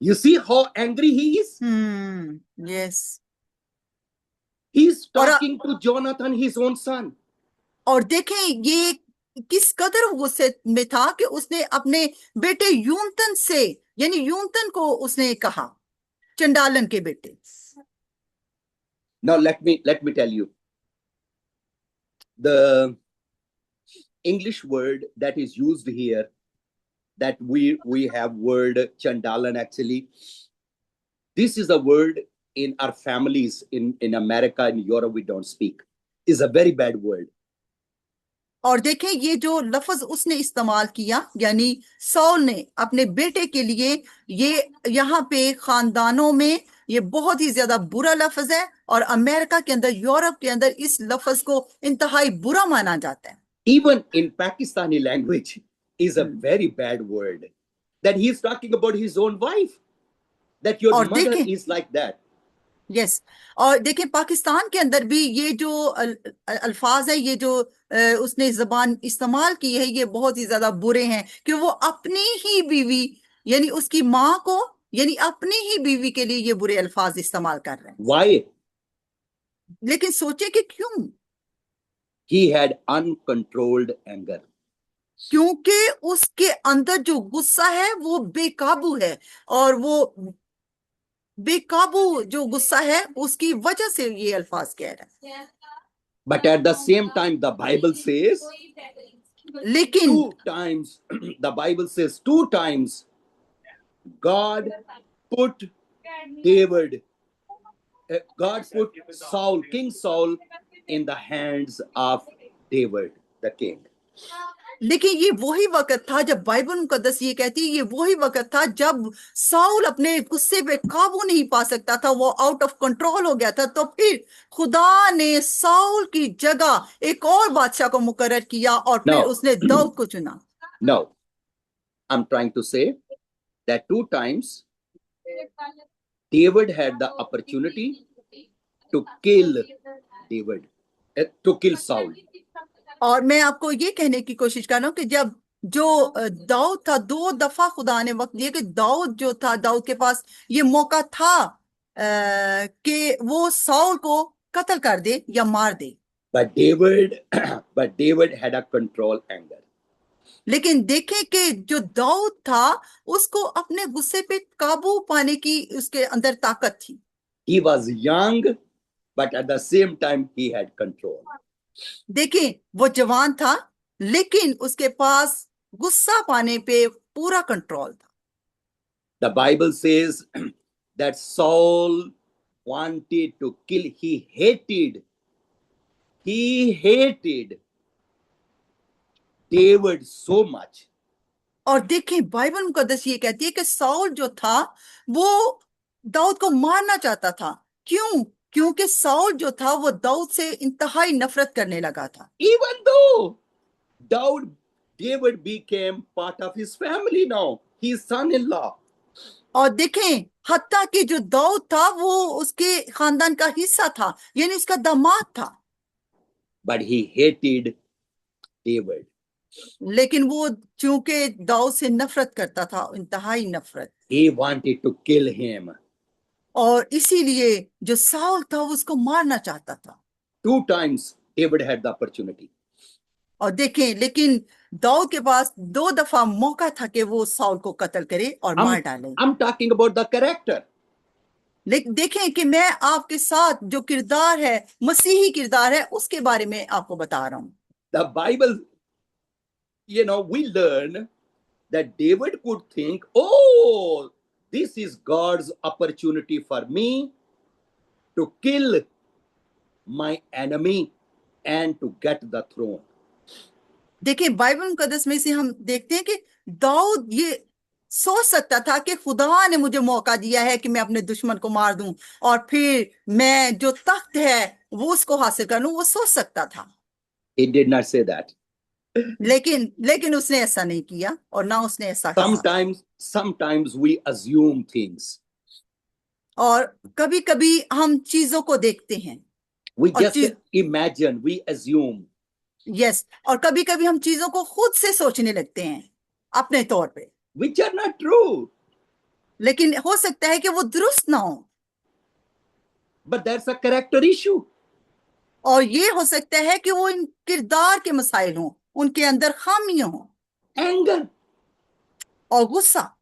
You see how angry he is? Yes. He's talking to Jonathan, his own son. और देखें ये किस कदर गुस्से में था कि उसने अपने बेटे यूनतन से, यानी यूनतन को उसने कहा चंडालन के बेटे। Now let me tell you, the English word that is used here, that we have word chandalan. Actually, this is a word in our families in America and Europe we don't speak. Is a very bad word. और देखें ये जो लफ्ज उसने इस्तेमाल किया, यानी soul ने अपने बेटे के लिए, ये यहाँ पे खानदानों में ये बहुत ही ज्यादा बुरा लफ्ज है, और अमेरिका के अंदर, यूरोप के अंदर इस लफ्ज को इंतहाई बुरा माना जाता है। Even in Pakistani language is a very bad word, that he is talking about his own wife, that your mother is like that. Yes. और देखें पाकिस्तान के अंदर भी ये जो अल्फाज है, ये जो उसने जबान इस्तेमाल की है, ये बहुत ही ज्यादा बुरे हैं कि वो अपनी ही बीवी, यानी उसकी माँ को, यानी अपनी ही बीवी के लिए ये बुरे अल्फाज इस्तेमाल कर रहे हैं। Why? लेकिन सोचे कि क्यों? He had uncontrolled anger. क्योंकि उसके अंदर जो गुस्सा है वो बेकाबू है, और वो बेकाबू जो गुस्सा है उसकी वजह से ये अल्फाज कह रहे हैं। But at the same time, the Bible says, लेकिन 2 times, the Bible says 2 times, God put Saul, King Saul, in the hands of David, the king. लेकिन ये वही वक्त था जब बाइबल मुकद्दस ये कहती है, ये वही वक्त था जब साउल अपने गुस्से पे काबू नहीं पा सकता था, वो आउट ऑफ कंट्रोल हो गया था। तो फिर खुदा ने साउल की जगह एक और बादशाह को मुकर्रर किया, और फिर उसने दाऊद को चुना। No, I'm trying to say that 2 times David had the opportunity to kill Saul. और मैं आपको ये कहने की कोशिश कर रहा हूँ कि जब जो दाऊद था, 2 दफा खुदा ने वक्त दिया कि दाऊद जो था, दाऊद के पास ये मौका था कि वो साउल को कत्ल कर दे या मार दे। But David had a control anger. लेकिन देखें कि जो दाऊद था उसको अपने गुस्से पे काबू पाने की उसके अंदर ताकत थी। He was young, but at the same time he had control. देखें वो जवान था, लेकिन उसके पास गुस्सा पाने पे पूरा कंट्रोल था। The Bible says that Saul wanted to kill, he hated David so much. और देखें बाइबल मुकद्दस ये कहती है कि साउल जो था वो दाऊद को मारना चाहता था। क्यों? क्योंकि साउल जो था वो दाऊद से इंतहाई नफरत करने लगा था। Even though David became part of his family now, his son-in-law. और देखें, हत्ता कि जो दाऊद था वो उसके खानदान का हिस्सा था, यानी उसका दामाद था, But he hated David. लेकिन वो चूंकि दाऊद से नफरत करता था, इंतहाई नफरत, He wanted to kill him. और इसीलिए जो साउल था वो उसको मारना चाहता था। 2 times David had the opportunity. और देखें, लेकिन दाऊद के पास 2 दफा मौका था कि वो साउल को कत्ल करे और मार डाले। I'm talking about the character. लेकिन देखें कि मैं आपके साथ जो किरदार है, मसीही किरदार है, उसके बारे में आपको बता रहा हूं। The Bible, we learn that David could think, oh, this is God's opportunity for me to kill my enemy and to get the throne. देखिए, बाइबल मुकद्दस में से हम देखते हैं कि दाऊद ये सोच सकता था कि खुदा ने मुझे मौका दिया है कि मैं अपने दुश्मन को मार दूं और फिर मैं जो तख्त है वो उसको हासिल कर लूं। वो सोच सकता था, He did not say that. लेकिन उसने ऐसा नहीं किया और ना उसने ऐसा कहा। Sometimes we assume things. और कभी कभी हम चीजों को देखते हैं, We और just imagine, we assume. Yes, और कभी कभी हम चीजों को खुद से सोचने लगते हैं अपने तौर पे, Which are not true. लेकिन हो सकता है कि वो दुरुस्त ना हो, But that's a character issue. और ये हो सकता है कि वो इन किरदार के मसाइल हों, उनके अंदर खामियां हों। Anger. और गुस्सा,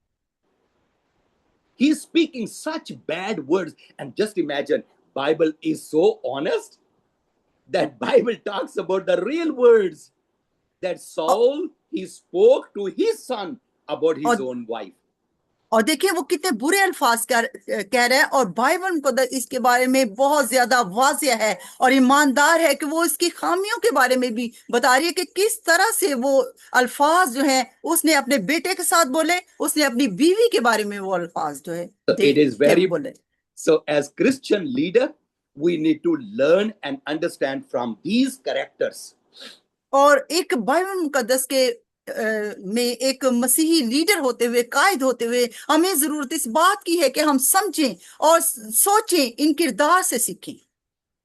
He's speaking such bad words. And just imagine, Bible is so honest that Bible talks about the real words that Saul, he spoke to his son about his own wife. और देखिए वो कितने बुरे अल्फाज कह रहा है, और बाइबल मुकद्दस इसके बारे में बहुत ज्यादा वाज़िह है और ईमानदार है कि वो इसकी खामियों के बारे में भी बता रही है कि किस तरह से वो अल्फाज जो है उसने अपने बेटे के साथ बोले, उसने अपनी बीवी के बारे में वो अल्फाज जो है It is very बोले। So as Christian leader, we need to learn and understand from these characters. और एक बाइबल मुकद्दस के में एक मसीही लीडर होते हुए, कायद होते हुए, हमें जरूरत इस बात की है कि हम समझें और सोचें, इन किरदार से सीखें।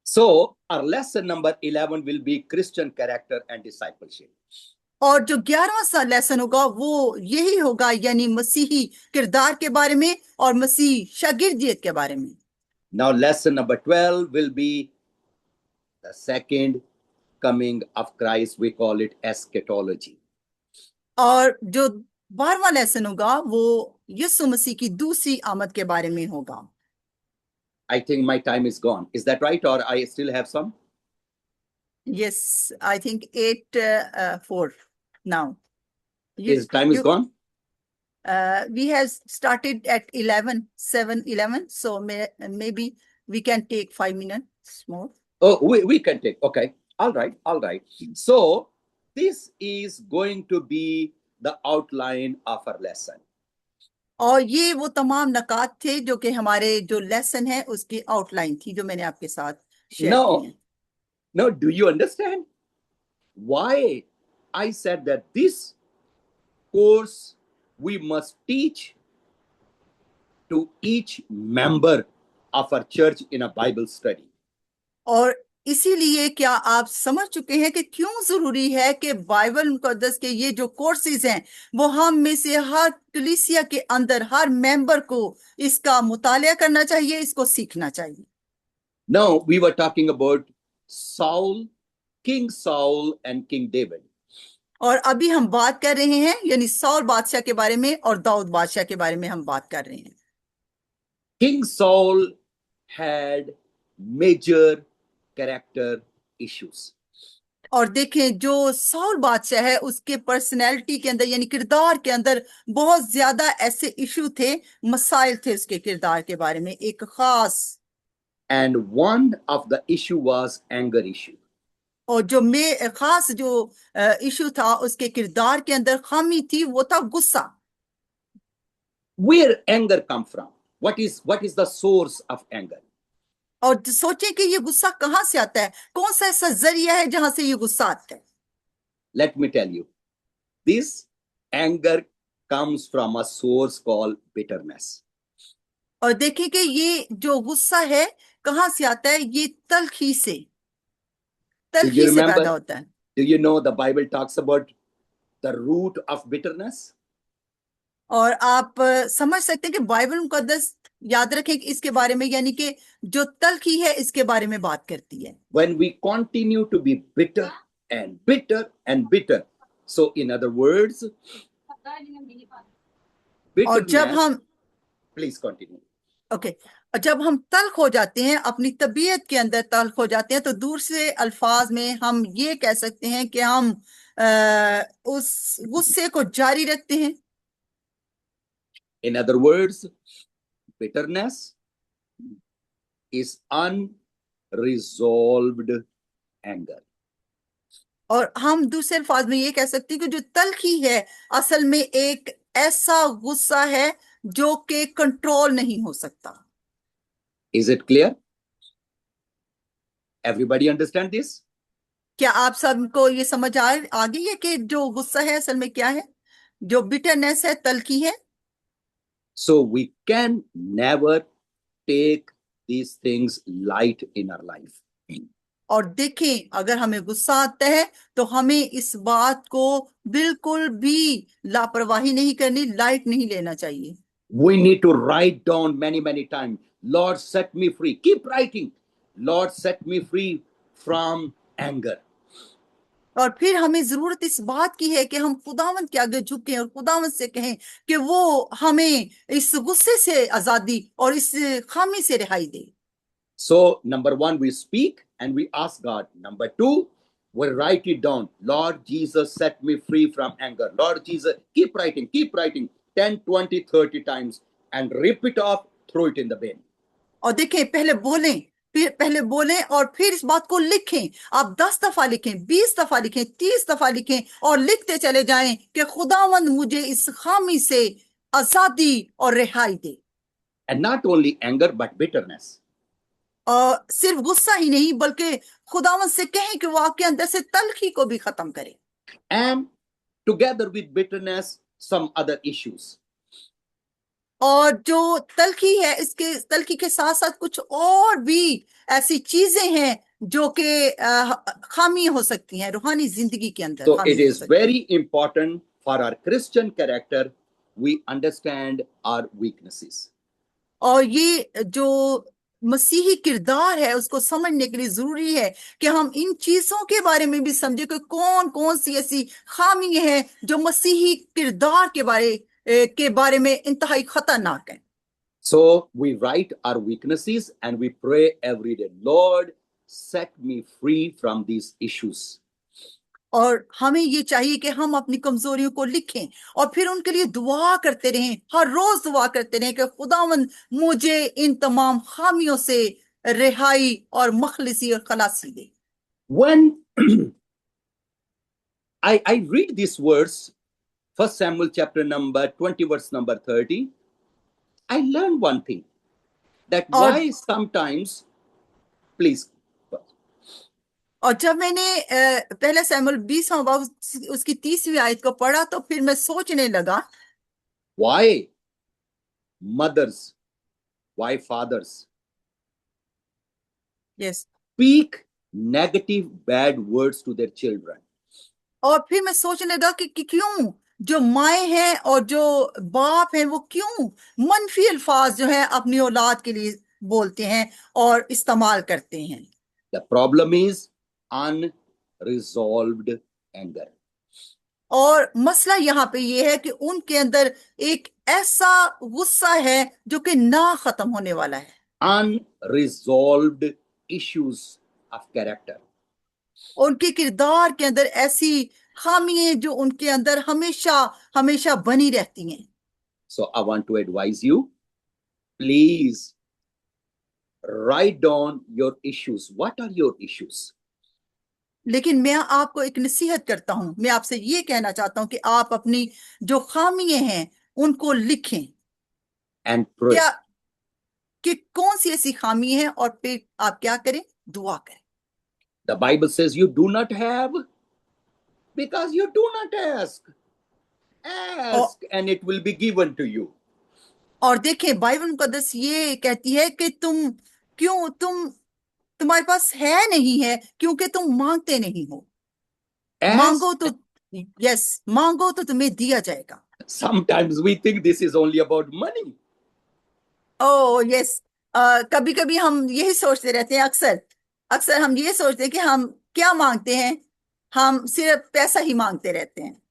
So our lesson number 11 will be Christian character and discipleship. और जो 11वां लेसन होगा वो यही होगा, यानी मसीही किरदार के बारे में और मसीही शागिर्दियत के बारे में। Now lesson number 12 will be the second coming of Christ. We call it eschatology. और जो 12वां लेसन होगा वो यीशु मसीह की दूसरी आमद के बारे में होगा। I think my time is gone. Is that right, or I still have some? Yes, I think 8:04 now. His time is gone? We have started at 7:11, so maybe we can take 5 minutes more. Oh, we can take. Okay. All right. So this is going to be the outline of our lesson. और ये वो तमाम नकात थे जो कि हमारे जो lesson है उसकी आउटलाइन थी, जो मैंने आपके साथ शेयर की है। No, do you understand why I said that this course we must teach to each member of our church in a Bible study? और इसीलिए क्या आप समझ चुके हैं कि क्यों जरूरी है कि बाइबल मुकद्दस के ये जो कोर्सेज हैं वो हम में से हर कलीसिया के अंदर हर मेंबर को इसका मुतालिया करना चाहिए, इसको सीखना चाहिए। Now we were talking about Saul, King Saul and King David. और अभी हम बात कर रहे हैं यानी साउल बादशाह के बारे में और दाऊद बादशाह के बारे में हम बात कर रहे हैं। King Saul had major character issues. और देखें जो साउल बादशाह है उसके पर्सनैलिटी के अंदर यानी किरदार के अंदर बहुत ज्यादा ऐसे इशू थे, मसाइल थे उसके किरदार के बारे में, एक खास। And one of the issue was anger issue. और जो खास जो इशू था उसके किरदार के अंदर खामी थी वो था गुस्सा। Where anger come from? What is the source of anger? और सोचें कि ये गुस्सा कहाँ से आता है, कौन सा ऐसा जरिया है जहां से ये गुस्सा आता है। Let me tell you, this anger comes from a source called bitterness. और देखें कि ये जो गुस्सा है कहाँ से आता है, ये तलखी से Do you पैदा remember? होता है। Do you know the Bible talks about the root of bitterness? और आप समझ सकते हैं कि बाइबल मुकद्दस, याद रखें कि इसके बारे में, यानी कि जो तलखी है इसके बारे में बात करती है। When we continue to be bitter and bitter and bitter. So in other words, और जब bitterness, हम please continue. ओके जब हम तल्ख हो जाते हैं, अपनी तबीयत के अंदर तल्ख हो जाते हैं, तो दूर से अल्फाज में हम ये कह सकते हैं कि हम उस गुस्से को जारी रखते हैं। In other words, bitterness is unresolved anger. और हम दूसरे अल्फाज में ये कह सकते हैं कि जो तल्खी है असल में एक ऐसा गुस्सा है जो कि कंट्रोल नहीं हो सकता। Is it clear? Everybody understand this? क्या आप सबको ये समझ आ गई है कि जो गुस्सा है असल में क्या है, जो बिटरनेस है, तल्खी है। So we can never take these things light in our life. और देखें, अगर हमें गुस्सा आता है तो हमें इस बात को बिल्कुल भी लापरवाही नहीं करनी, लाइट नहीं लेना चाहिए। We need to write down many times. Lord, set me free. Keep writing. Lord, set me free from anger. और फिर हमें जरूरत इस बात की है कि हम खुदावंद के आगे झुकें और खुदावंद से कहें कि वो हमें इस गुस्से से आजादी और इस खामी से रिहाई दे। So, number one, we speak and we ask God. Number two, we write it down. Lord Jesus, set me free from anger. Lord Jesus, keep writing 10, 20, 30 times and rip it off, throw it in the bin. और देखें, पहले बोलें और फिर इस बात को लिखें। आप 10 दफा लिखें, 20 दफा लिखें, 30 दफा लिखें और लिखते चले जाएं कि खुदावंद मुझे इस खामी से आजादी और रिहाई दे। And not only anger, but bitterness. और सिर्फ गुस्सा ही नहीं, बल्कि खुदावंद से कहें कि वो आपके अंदर से तलखी को भी खत्म करे। And together with bitterness, some other issues. और जो तलखी है, इसके तलखी के साथ साथ कुछ और भी ऐसी चीजें हैं जो कि खामी हो सकती हैं रूहानी जिंदगी के अंदर। So it is very important for our Christian character, we understand our weaknesses. और ये जो मसीही किरदार है उसको समझने के लिए जरूरी है कि हम इन चीजों के बारे में भी समझे कि कौन कौन सी ऐसी खामी है जो मसीही किरदार के बारे में इंतहाई खतरनाक है। So we write our weaknesses and we pray every day, Lord, set me free from these issues. और हमें ये चाहिए कि हम अपनी कमजोरियों को लिखें और फिर उनके लिए दुआ करते रहें, हर रोज दुआ करते रहें कि खुदावंद मुझे इन तमाम खामियों से रिहाई और मखलिसी और खलासी दे। When I read these words, 1 Samuel chapter number 20, verse number 30, I learned one thing, that why sometimes, please. और जब मैंने पहले सैमुएल 20वां बाब उसकी 30वीं आयत को पढ़ा तो फिर मैं सोचने लगा, why mothers, why fathers speak negative bad words to their children. और फिर मैं सोचने लगा कि क्यों जो माएं हैं और जो बाप हैं वो क्यों मनफी अल्फाज जो है अपनी औलाद के लिए बोलते हैं और इस्तेमाल करते हैं। The problem is unresolved anger. और मसला यहाँ पे ये है कि उनके अंदर एक ऐसा गुस्सा है जो कि ना खत्म होने वाला है। Unresolved issues of character. उनके किरदार के अंदर ऐसी खामियां जो उनके अंदर हमेशा हमेशा बनी रहती हैं। So I want to advise you, please write down your issues. What are your issues? लेकिन मैं आपको एक नसीहत करता हूं, मैं आपसे ये कहना चाहता हूं कि आप अपनी जो खामियां हैं उनको लिखें and pray. कि कौन सी ऐसी खामी है, और फिर आप क्या करें? दुआ करें। The Bible says you do not have because you do not ask. और Ask and it will be given to you. और देखें, बाइबल मुकद्दस ये कहती है कि तुम्हारे पास है नहीं है क्योंकि तुम मांगते नहीं हो। Ask. मांगो तो मांगो तो तुम्हें दिया जाएगा। Sometimes we think this is only about money. Oh yes, कभी कभी हम यही सोचते रहते हैं, अक्सर हम ये सोचते हैं कि हम क्या मांगते हैं, हम सिर्फ पैसा ही मांगते रहते हैं।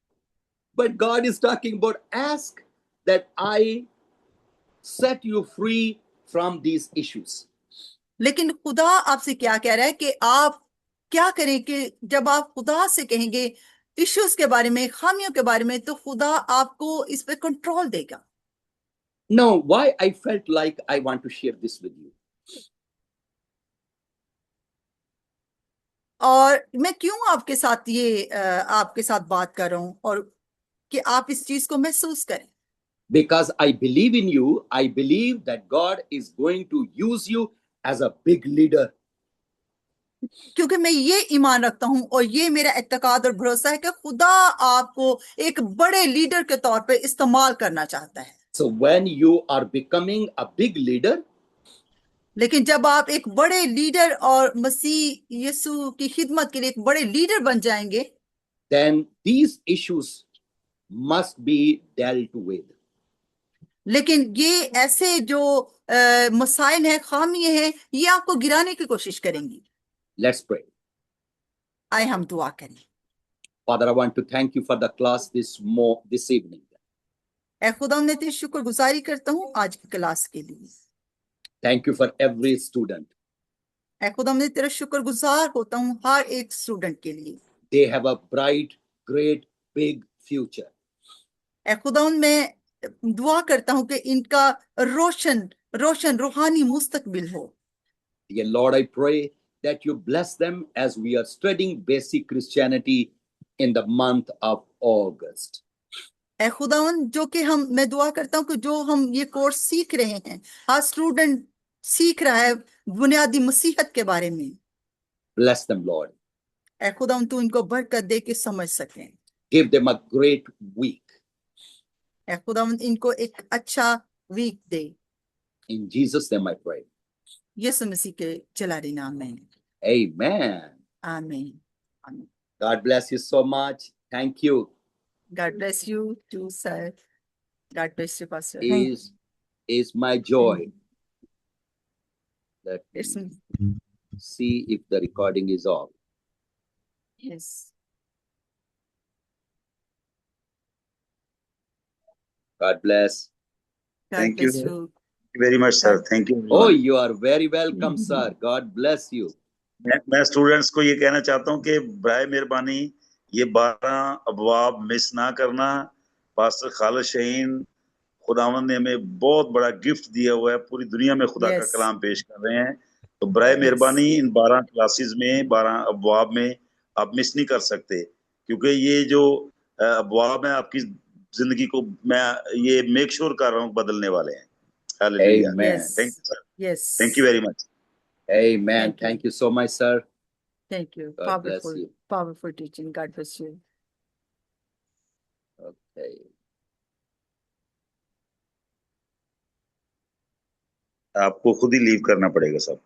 But God is talking about ask that I set you free from these issues. लेकिन खुदा आपसे क्या कह रहा है कि आप क्या करें कि जब आप खुदा से कहेंगे इश्यूज के बारे में, खामियों के बारे में, तो खुदा आपको इस पे कंट्रोल देगा। Now, why I felt like I want to share this with you? और मैं क्यों आपके साथ बात कर रहा हूं, और कि आप इस चीज को महसूस करें। Because I believe in you, I believe that God is going to use you as a big leader. क्योंकि मैं ये ईमान रखता हूं और ये मेरा इत्तेकाद और भरोसा है कि खुदा आपको एक बड़े लीडर के तौर पे इस्तेमाल करना चाहता है। So when you are becoming a big leader, लेकिन जब आप एक बड़े लीडर और मसीह यीशु की खिदमत के लिए एक बड़े लीडर बन जाएंगे, then these issues must be dealt with. लेकिन ये ऐसे जो मसाइल हैं, खामियां हैं, ये आपको गिराने की कोशिश करेंगी। Let's pray. आए हम दुआ करें। Father, I want to thank you for the class this evening. ऐ खुदा, मैं तेरी शुक्रगुजारी करता हूँ आज की क्लास के लिए। Thank you for every student. ऐ खुदा, मैं तेरा शुक्रगुजार होता हूँ हर एक स्टूडेंट के लिए। They have a bright, great, big future. ऐ खुदा, मैं दुआ करता हूँ कि इनका रोशन रूहानी मुस्तकबिल हो। Dear Lord, I pray that you bless them as we are studying basic Christianity in the month of August. ऐ खुदावन, मैं दुआ करता हूँ कि जो हम ये कोर्स सीख रहे हैं, हर स्टूडेंट सीख रहा है बुनियादी मसीहत के बारे में। Bless them, Lord. ऐ खुदावन, तू इनको बरकत दे के समझ सके। Give them a great week. ऐ खुदावन, इनको एक अच्छा वीक दे। In Jesus' name I pray. Yeshu Masih के जलाली नाम में, Amen. आमीन। आमीन। God bless you so much. Thank you. God bless you too, sir. God bless you, Pastor. Is my joy. Let It's me see if the recording is off. yes. God bless. God Thank you bless you. very much, sir. Thank you. Oh, you are very welcome, sir. God bless you. मैं students को ये कहना चाहता हूँ कि बराए मेहरबानी ये 12 अबवाब मिस ना करना। पास्टर खालिद शहीन खुदावंद ने हमें बहुत बड़ा गिफ्ट दिया हुआ है, पूरी दुनिया में खुदा का Yes. कलाम पेश कर रहे हैं। तो बराए मेहरबानी इन 12 क्लासेस में 12 अबवाब में आप मिस नहीं कर सकते, क्योंकि ये जो अबवाब है आपकी जिंदगी को मैं ये मेक श्योर कर रहा हूँ बदलने वाले हैं। Hallelujah. Amen. Thank you sir. Yes. Thank you very much. Amen. Thank you. Thank you so much, sir. Thank you. God bless Powerful, you. powerful teaching. God bless you. Okay. आपको खुद ही leave करना पड़ेगा सब।